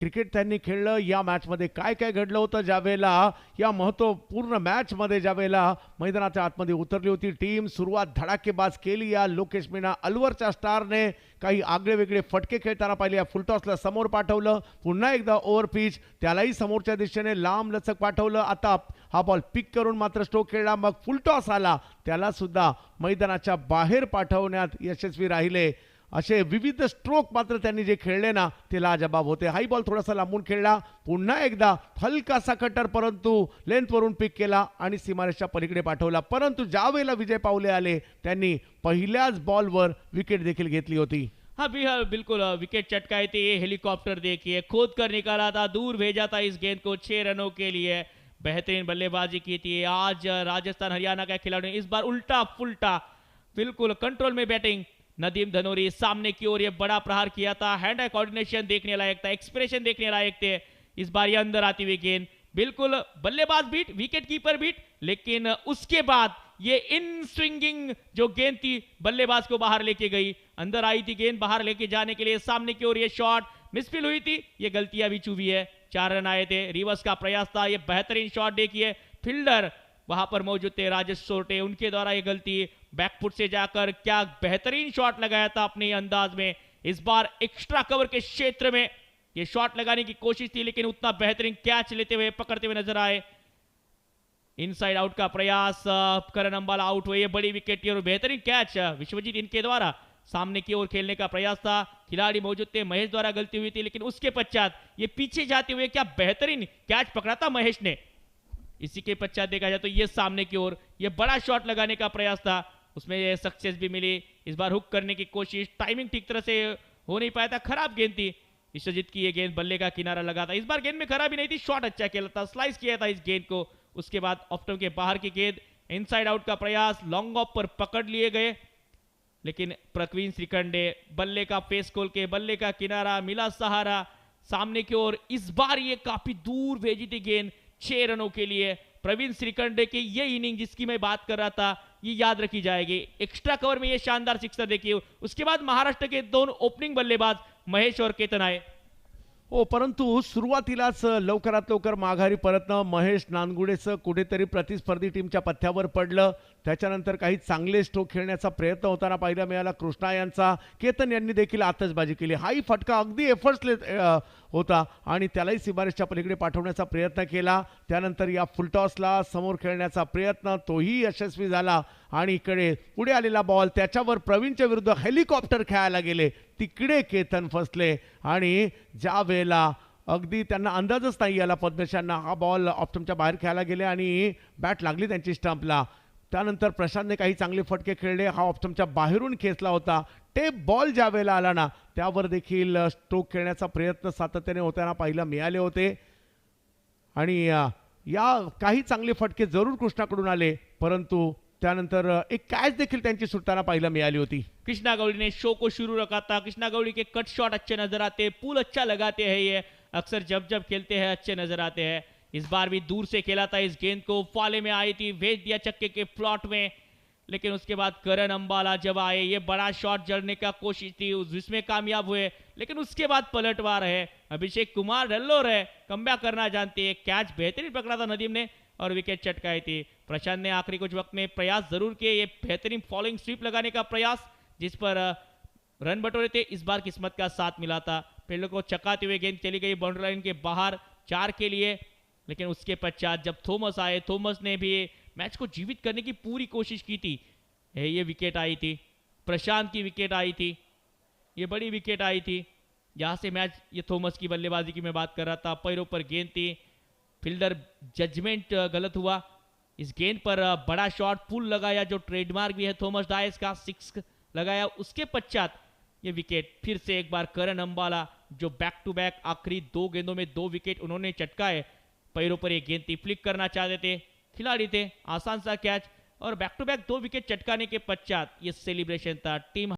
cricket त्यांनी खेळलं या मॅचमध्ये काय काय घडलं होतं ज्यावेळेला या महत्त्वपूर्ण मॅचमध्ये ज्यावेळेला मैदानाच्या आतमध्ये उतरली होती टीम सुरुवात धडाकेबाज केली या लोकेश मीना अलवरच्या स्टारने काही आगळे वेगळे फटके खेळताना पाहिले या फुलटॉसला समोर पाठवलं पुन्हा एकदा ओव्हर पिच त्यालाही समोरच्या दिशेने लांब लचक पाठवलं आता हा बॉल पिक करून मात्र स्ट्रोक खेळला मग फुलटॉस आला त्याला सुद्धा मैदानाच्या बाहेर पाठवण्यात यशस्वी राहिले असे विविध स्ट्रोक मात्र त्यांनी जे खेळले ना ते लाजबाब होते हाई बॉल थोडासा लांबून खेळला पुन्हा एकदा हलकासा कटर परंतु लेंथवरून पिक केला आणि सीमारेषच्या पलीकडे पाठवला परंतु ज्या वेळेला विजय पावले आले त्यांनी पहिल्याच बॉलवर विकेट देखील घेतली होती हाँ भी हाँ बिल्कुल विकेट चटकाए थे ये हेलीकॉप्टर देखिए खोद कर निकाला था दूर भेजा था इस गेंद को 6 रनों के लिए बेहतरीन बल्लेबाजी की थी आज राजस्थान हरियाणा का खिलाड़ी ने इस बार उल्टा फुल्टा बिल्कुल कंट्रोल में बैटिंग नदीम धनोरी सामने की ओर ये बड़ा प्रहार किया था हैंड आई कोऑर्डिनेशन देखने लायक था एक्सप्रेशन देखने लायक थे इस बार ये अंदर आती हुई गेंद बिल्कुल बल्लेबाज बीट विकेट कीपर बीट लेकिन उसके बाद ये इन स्विंगिंग जो गेंद थी बल्लेबाज को बाहर लेके गई अंदर आई थी गेंद बाहर लेके जाने के लिए सामने की ओर ये शॉट मिसफिल हुई थी ये गलतियां भी चुभी है 4 रन आए थे रिवर्स का प्रयास था ये बेहतरीन शॉट देखिए फील्डर वहां पर मौजूद थे राजेश सोरटे उनके द्वारा ये गलती बैकफुट से जाकर क्या बेहतरीन शॉट लगाया था अपने अंदाज में इस बार एक्स्ट्रा कवर के क्षेत्र में ये शॉट लगाने की कोशिश थी लेकिन उतना बेहतरीन कैच लेते हुए पकड़ते हुए नजर आए इनसाइड आउट का प्रयास करण अंबाला आउट हुए ये बड़ी विकेट और बेहतरीन कैच विश्वजीत इनके द्वारा सामने की ओर खेलने का प्रयास था खिलाड़ी मौजूद थे महेश द्वारा गलती हुई थी लेकिन उसके पश्चात ये पीछे जाते हुए क्या बेहतरीन कैच पकड़ा था महेश ने इसी के पश्चात देखा जाए तो ये सामने की ओर ये बड़ा शॉट लगाने का प्रयास था उसमें ये सक्सेस भी मिली इस बार हुक करने की कोशिश टाइमिंग ठीक तरह से हो नहीं पाया था खराब गेंद थी विश्वजीत की ये गेंद बल्ले का किनारा लगा था इस बार गेंद में खराबी नहीं थी शॉट अच्छा खेला था स्लाइस किया था इस गेंद को उसके बाद ऑफ स्टंप के बाहर की गेंद इनसाइड आउट का प्रयास लॉन्ग ऑफ पर पकड़ लिए गए लेकिन प्रवीण श्रीखंडे बल्ले का फेस खोल के बल्ले का किनारा मिला सहारा सामने की ओर इस बार ये काफी दूर भेजी थी गेंद 6 रनों के लिए प्रवीण श्रीखंडे की ये इनिंग जिसकी मैं बात कर रहा था ये याद रखी जाएगी एक्स्ट्रा कवर में ये शानदार सिक्सर देखिए उसके बाद महाराष्ट्र के दोन ओपनिंग बल्लेबाज महेश और केतन आए हो परंतु सुरुवातीलाच लवकरात लवकर माघारी परतणं महेश नानगुडेचं कुठेतरी प्रतिस्पर्धी टीमच्या पथ्यावर पडलं त्याच्यानंतर काही चांगले स्ट्रोक खेळण्याचा प्रयत्न होताना पाहायला मिळाला कृष्णा यांचा केतन यांनी देखील आतषबाजी केली हाही फटका अगदी एफर्ट्सलेस होता आणि त्यालाही सीमारेषच्या पलीकडे पाठवण्याचा प्रयत्न केला त्यानंतर या फुलटॉसला समोर खेळण्याचा प्रयत्न तोही यशस्वी झाला आणि इकडे पुढे आलेला बॉल त्याच्यावर प्रवीणच्या विरुद्ध हेलिकॉप्टर खेळायला गेले तिकडे केतन फसले आणि ज्या वेळेला अगदी त्यांना अंदाजच नाही आला पद्मेशांना हा बॉल ऑप्टमच्या बाहेर खेळायला गेले आणि बॅट लागली त्यांची स्टंपला त्यानंतर प्रशांतने काही चांगले फटके खेळले हा ऑप्टमच्या बाहेरून खेचला होता टेप बॉल ज्या वेळेला आला ना त्यावर देखील स्ट्रोक खेळण्याचा प्रयत्न सातत्याने होताना पाहायला मिळाले होते आणि या काही चांगले फटके जरूर कृष्णाकडून आले परंतु त्यानंतर एक कैच देखील त्यांची सुटताना पाहायला मिळाली होती कृष्णा गौड़ी ने शो को शुरू रखा था कृष्णा गौड़ी के कट शॉट अच्छे नजर आते हैं पुल अच्छा लगाते हैं ये अक्सर जब जब खेलते हैं अच्छे नजर आते हैं इस बार भी दूर से खेला था इस गेंद को फाले में आई थी भेज दिया चक्के के प्लॉट में लेकिन उसके बाद करण अंबाला जब आए ये बड़ा शॉट जड़ने का कोशिश थी जिसमें कामयाब हुए लेकिन उसके बाद पलटवार है अभिषेक कुमार डल्लोर है कमबैक करना जानते हैं कैच बेहतरीन पकड़ा था नदीम ने और विकेट चटकाई थी प्रशांत ने आखिरी कुछ वक्त में प्रयास जरूर किए ये बेहतरीन फॉलोइंग स्वीप लगाने का प्रयास जिस पर रन बटोरे थे इस बार किस्मत का साथ मिला था फील्डर को चकाते हुए गेंद चली गई बाउंड्री लाइन के बाहर 4 के लिए लेकिन उसके पश्चात जब थॉमस आए थॉमस ने भी मैच को जीवित करने की पूरी कोशिश की थी ये विकेट आई थी प्रशांत की विकेट आई थी ये बड़ी विकेट आई थी यहाँ से मैच ये थॉमस की बल्लेबाजी की मैं बात कर रहा था पैरों पर गेंद थी फील्डर जजमेंट गलत हुआ इस गेंद पर बड़ा शॉट पुल लगाया जो ट्रेडमार्क भी है थॉमस डायस का 6 लगाया उसके पश्चात ये विकेट फिर से एक बार करण अंबाला जो बैक टू बैक आखिरी 2 गेंदों में 2 विकेट उन्होंने चटकाए पैरों पर ये गेंद थी फ्लिक करना चाहते थे खिलाड़ी थे आसान सा कैच और बैक टू बैक 2 विकेट चटकाने के पश्चात ये सेलिब्रेशन था टीम